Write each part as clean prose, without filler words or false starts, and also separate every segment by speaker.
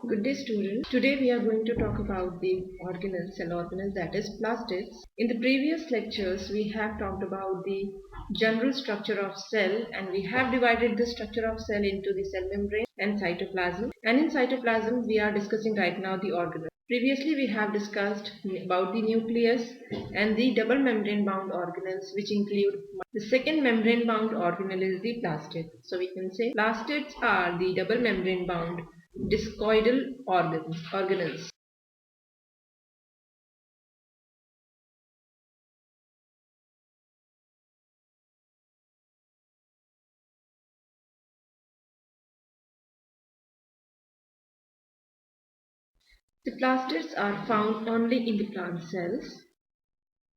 Speaker 1: Good day, students. Today we are going to talk about the organelles, cell organelles, that is plastids. In the previous lectures, we have talked about the general structure of cell, and we have divided the structure of cell into the cell membrane and cytoplasm. And in cytoplasm, we are discussing right now the organelles. Previously, we have discussed about the nucleus and the double membrane bound organelles, which include the second membrane bound organelle is the plastid. So we can say plastids are the double membrane bound discoidal organelles. The plastids are found only in the plant cells.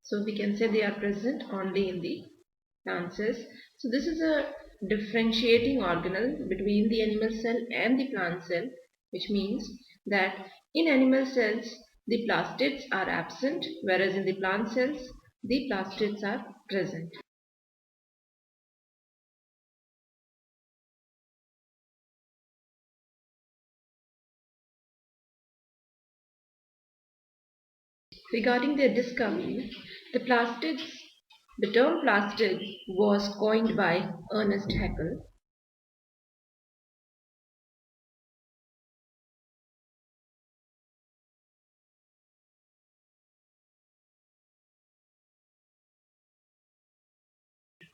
Speaker 1: So we can say they are present only in the plant cells. So this is a differentiating organelle between the animal cell and the plant cell, which means that in animal cells the plastids are absent, whereas in the plant cells the plastids are present. Regarding their discovery, the term plastid was coined by Ernest Haeckel.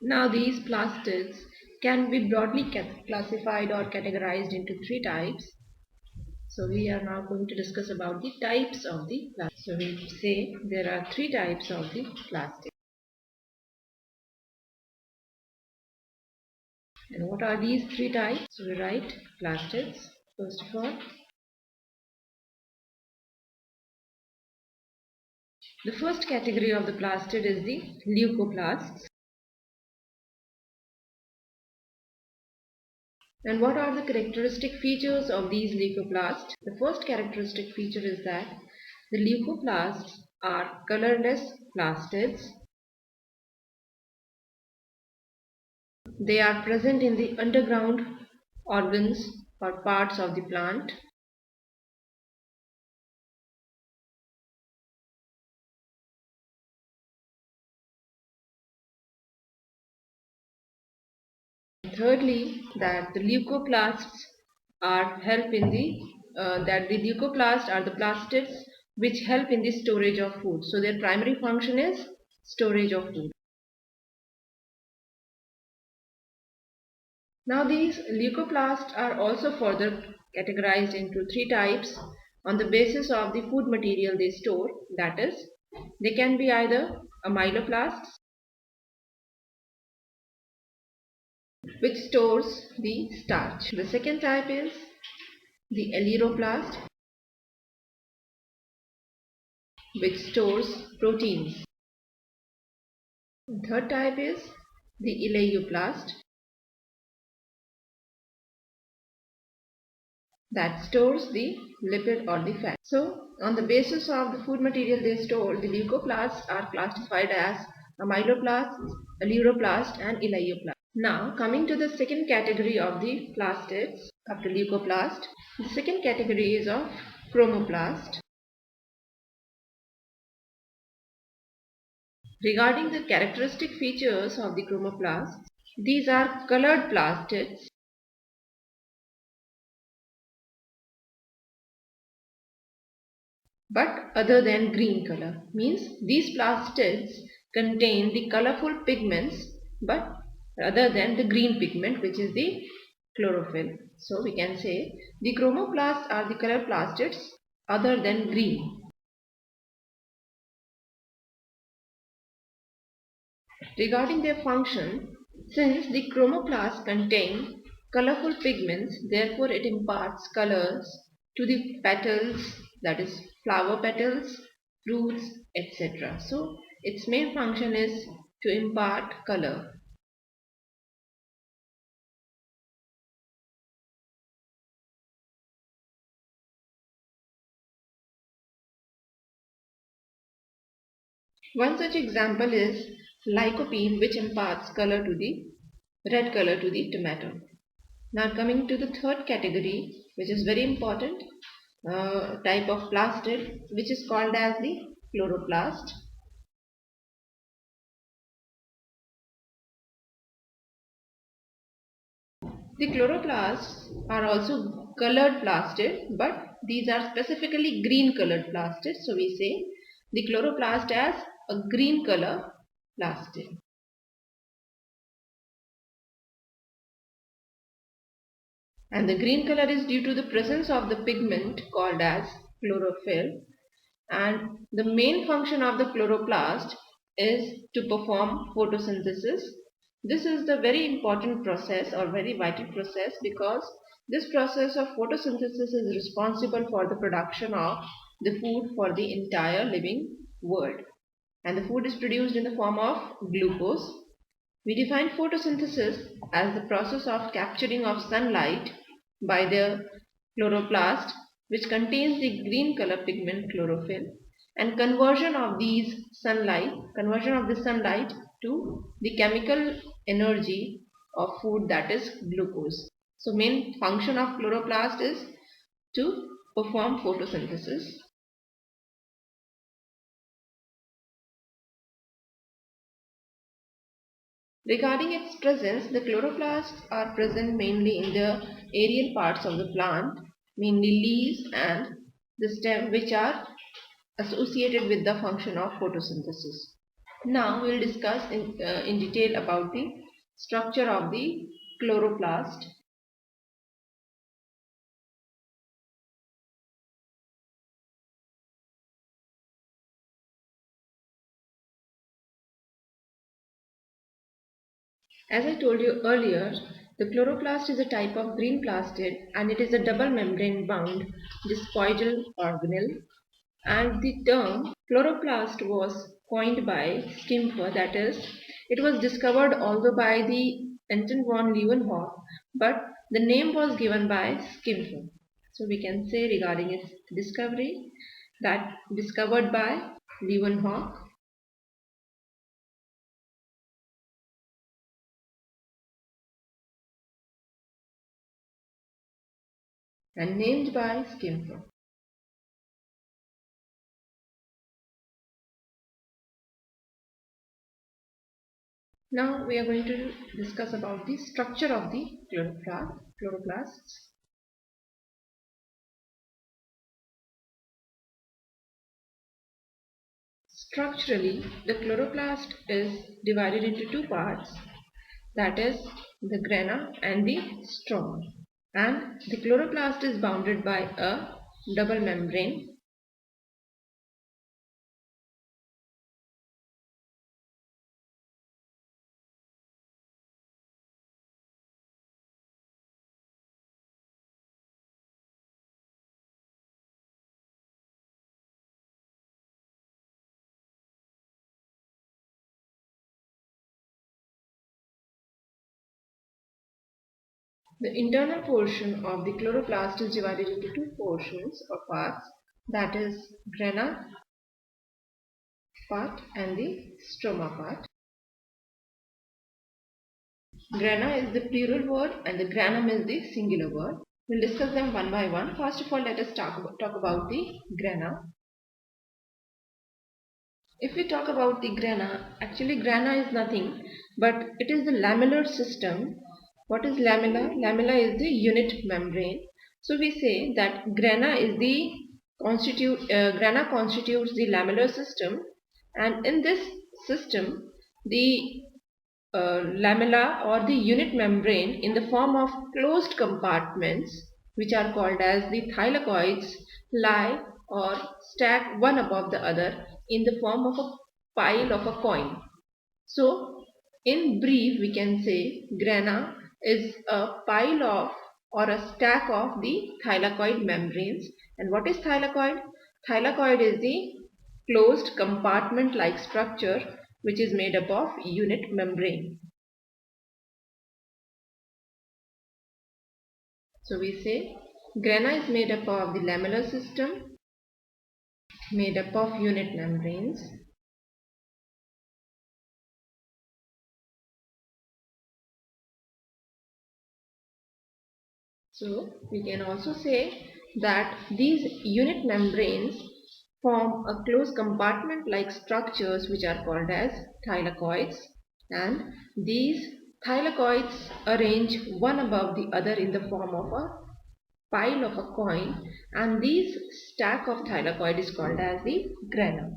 Speaker 1: Now these plastids can be broadly classified or categorized into three types. So we are now going to discuss about the types of the plastids. So we say there are three types of the plastids. And what are these three types? So we write plastids first of all. The first category of the plastid is the leucoplasts. And what are the characteristic features of these leucoplasts? The first characteristic feature is that the leucoplasts are colorless plastids. They are present in the underground organs or parts of the plant. Thirdly, that the leucoplasts are the leucoplasts are the plastids which help in the storage of food. So their primary function is storage of food. Now these leucoplasts are also further categorized into three types on the basis of the food material they store. That is, they can be either amyloplasts, which stores the starch. The second type is the aleroplast, which stores proteins. The third type is the eleoplast, that stores the lipid or the fat. So, on the basis of the food material they store, the leucoplasts are classified as amyloplasts, aleroplast and eleoplast. Now, coming to the second category of the plastids after leucoplast, the second category is of chromoplast. Regarding the characteristic features of the chromoplasts, these are colored plastids but other than green color. Means these plastids contain the colorful pigments but other than the green pigment, which is the chlorophyll. So we can say the chromoplasts are the colored plastids other than green. Regarding their function, since the chromoplasts contain colorful pigments, therefore it imparts colors to the petals, that is flower petals, fruits, etc. So its main function is to impart color. One such example is lycopene, which imparts red color to the tomato. Now coming to the third category, which is very important, type of plastid which is called as the chloroplast. The chloroplasts are also colored plastid, but these are specifically green colored plastid. So we say the chloroplast as a green color plastid. And the green color is due to the presence of the pigment called as chlorophyll, and the main function of the chloroplast is to perform photosynthesis. This is the very important process or very vital process because this process of photosynthesis is responsible for the production of the food for the entire living world, and the food is produced in the form of glucose. We define photosynthesis as the process of capturing of sunlight by the chloroplast, which contains the green color pigment chlorophyll, and conversion of the sunlight to the chemical energy of food, that is glucose. So main function of chloroplast is to perform photosynthesis. Regarding its presence, the chloroplasts are present mainly in the aerial parts of the plant, mainly leaves and the stem, which are associated with the function of photosynthesis. Now we will discuss in detail about the structure of the chloroplast. As I told you earlier, the chloroplast is a type of green plastid and it is a double membrane bound discoidal organelle, and the term chloroplast was coined by Schimpfer, that is, it was discovered although by the Anton von Leeuwenhoek, but the name was given by Schimpfer. So we can say regarding its discovery that discovered by Leeuwenhoek and named by Schimpfer. Now we are going to discuss about the structure of the chloroplasts. Structurally, the chloroplast is divided into two parts, that is the grana and the stroma. And the chloroplast is bounded by a double membrane. The internal portion of the chloroplast is divided into two portions or parts, that is grana part and the stroma part. Grana is the plural word and the granum is the singular word. We'll discuss them one by one. First of all, let us talk about the grana. If we talk about the grana, actually grana is nothing but it is the lamellar system. What is lamella? Lamella is the unit membrane. So we say that grana constitutes the lamellar system, and in this system the lamella or the unit membrane in the form of closed compartments, which are called as the thylakoids, lie or stack one above the other in the form of a pile of a coin. So in brief we can say grana is a pile of or a stack of the thylakoid membranes. And what is thylakoid? Thylakoid is the closed compartment like structure which is made up of unit membrane. So we say grana is made up of the lamellar system, made up of unit membranes. So we can also say that these unit membranes form a closed compartment-like structures which are called as thylakoids, and these thylakoids arrange one above the other in the form of a pile of a coin, and this stack of thylakoid is called as the grana.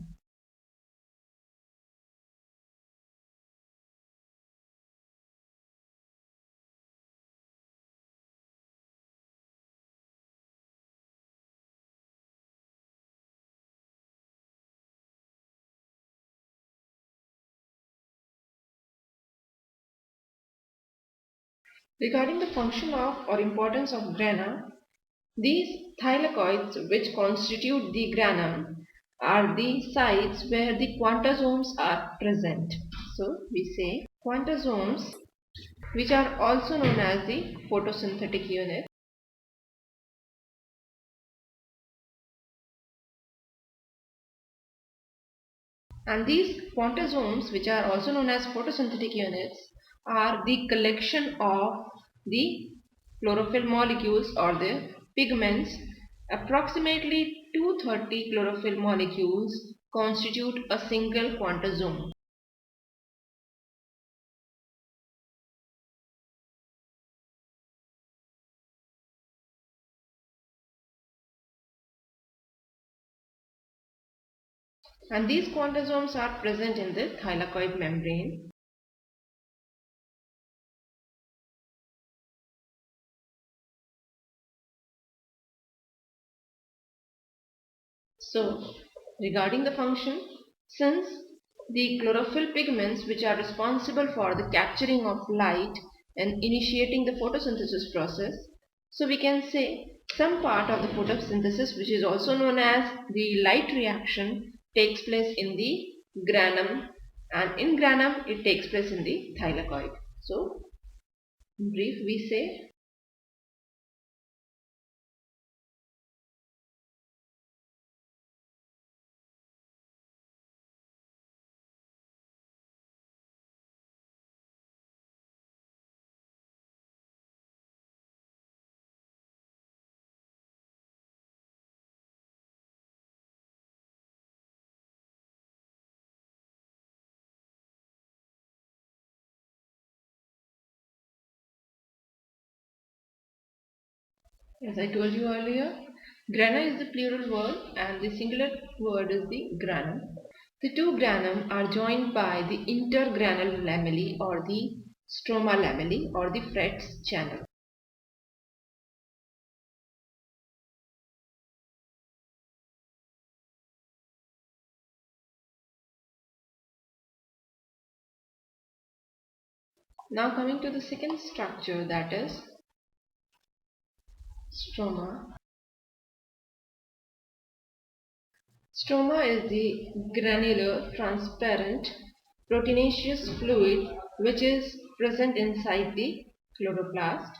Speaker 1: Regarding the function of or importance of grana, these thylakoids which constitute the granum are the sites where the quantasomes are present. So we say quantasomes, which are also known as the photosynthetic unit. And these quantasomes, which are also known as photosynthetic units, are the collection of the chlorophyll molecules or the pigments. Approximately 230 chlorophyll molecules constitute a single quantasome. And these quantasomes are present in the thylakoid membrane. So, regarding the function, since the chlorophyll pigments which are responsible for the capturing of light and initiating the photosynthesis process, so we can say some part of the photosynthesis, which is also known as the light reaction, takes place in the granum, and in granum it takes place in the thylakoid. So, in brief we say as I told you earlier, grana is the plural word and the singular word is the granum. The two granum are joined by the intergranal lamellae or the stroma lamellae or the Fred's channel. Now coming to the second structure, that is stroma. Stroma is the granular, transparent, proteinaceous fluid which is present inside the chloroplast,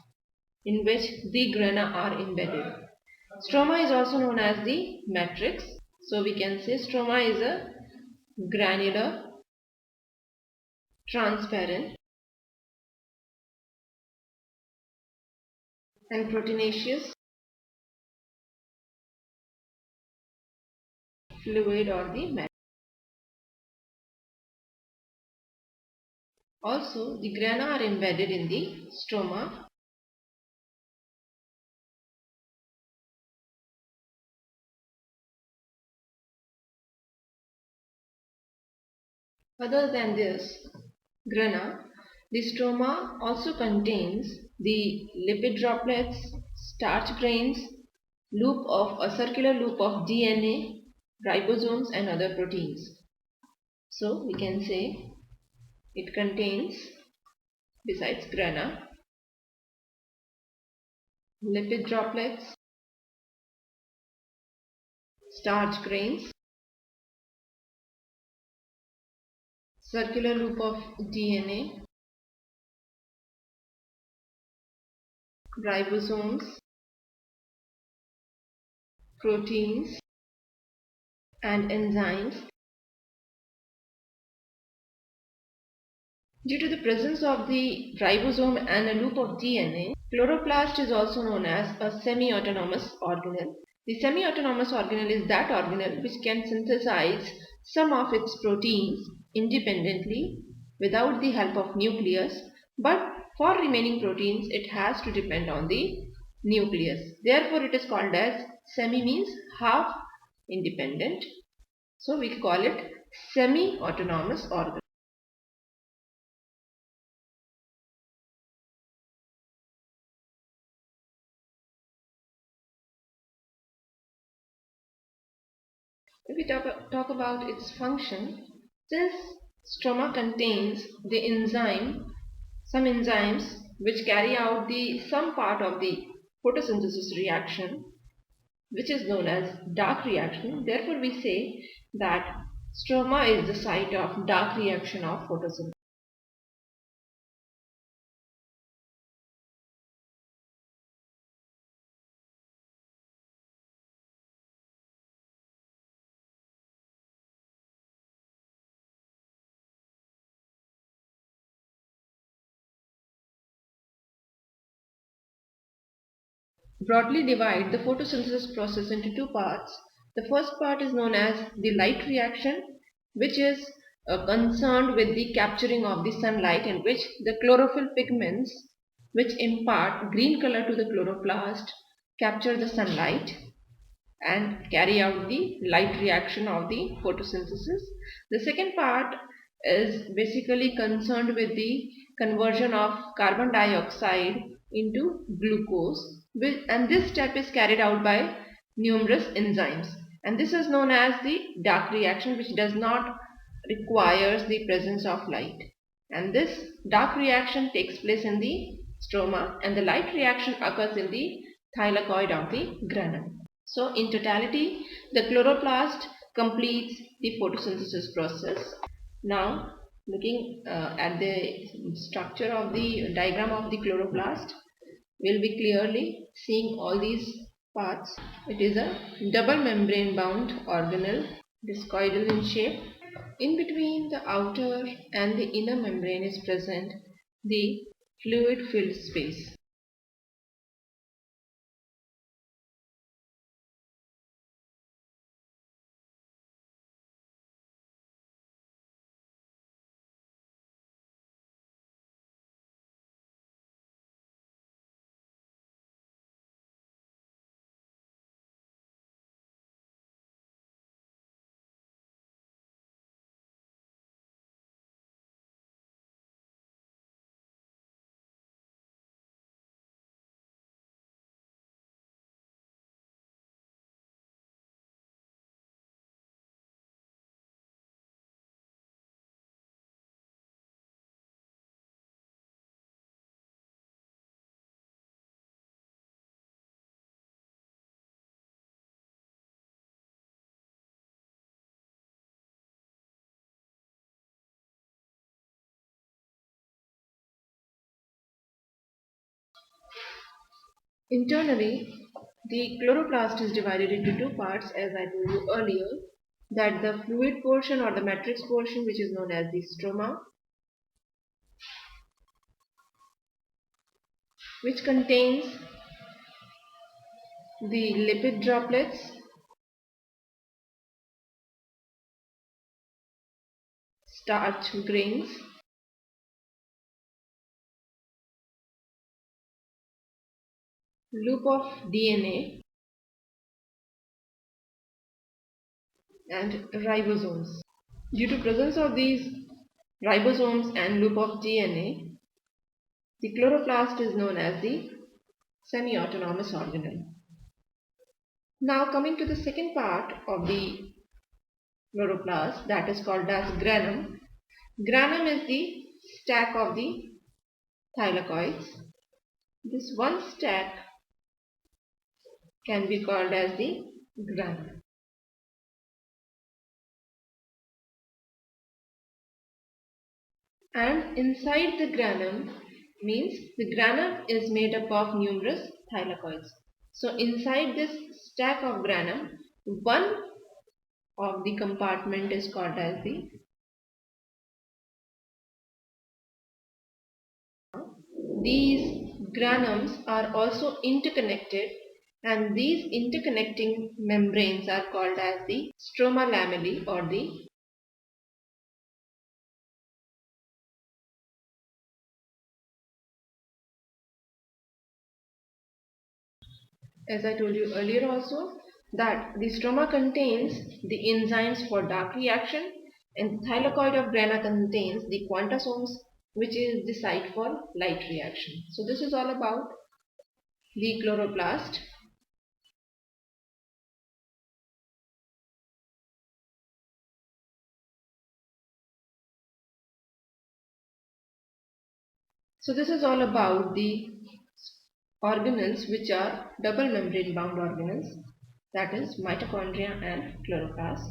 Speaker 1: in which the grana are embedded. Stroma is also known as the matrix. So we can say stroma is a granular, transparent and proteinaceous fluid or the matrix. Also, the grana are embedded in the stroma. Other than this grana, the stroma also contains the lipid droplets, starch grains, a circular loop of DNA, ribosomes and other proteins. So we can say it contains, besides grana, lipid droplets, starch grains, circular loop of DNA, ribosomes, proteins and enzymes. Due to the presence of the ribosome and a loop of DNA, Chloroplast is also known as a semi-autonomous organelle. The semi-autonomous organelle is that organelle which can synthesize some of its proteins independently without the help of nucleus, but for remaining proteins it has to depend on the nucleus. Therefore it is called as semi means half independent. So we call it semi-autonomous organelle. If we talk about its function, since stroma contains the some enzymes which carry out the some part of the photosynthesis reaction, which is known as dark reaction. Therefore, we say that stroma is the site of dark reaction of photosynthesis. Broadly divide the photosynthesis process into two parts. The first part is known as the light reaction, which is concerned with the capturing of the sunlight, in which the chlorophyll pigments, which impart green color to the chloroplast, capture the sunlight and carry out the light reaction of the photosynthesis. The second part is basically concerned with the conversion of carbon dioxide into glucose, and this step is carried out by numerous enzymes, and this is known as the dark reaction, which does not requires the presence of light. And this dark reaction takes place in the stroma, and the light reaction occurs in the thylakoid of the granum. So in totality, the chloroplast completes the photosynthesis process. Now looking at the structure of the diagram of the chloroplast, we'll be clearly seeing all these parts. It is a double membrane bound organelle, discoidal in shape. In between the outer and the inner membrane is present the fluid filled space. Internally, the chloroplast is divided into two parts, as I told you earlier, that the fluid portion or the matrix portion, which is known as the stroma, which contains the lipid droplets, starch grains, loop of DNA, and ribosomes. Due to presence of these ribosomes and loop of DNA, the chloroplast is known as the semi-autonomous organelle. Now coming to the second part of the chloroplast, that is called as granum. Granum is the stack of the thylakoids. This one stack can be called as the granum. And inside the granum means the granum is made up of numerous thylakoids. So inside this stack of granum, one of the compartment is called as the these granums are also interconnected, and these interconnecting membranes are called as the stroma lamellae or the. As I told you earlier also, that the stroma contains the enzymes for dark reaction, and the thylakoid of grana contains the quantasomes, which is the site for light reaction. So this is all about the chloroplast. So this is all about the organelles which are double membrane bound organelles, that is mitochondria and chloroplast.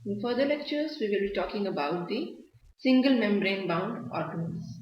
Speaker 1: In further lectures we will be talking about the single membrane bound organelles.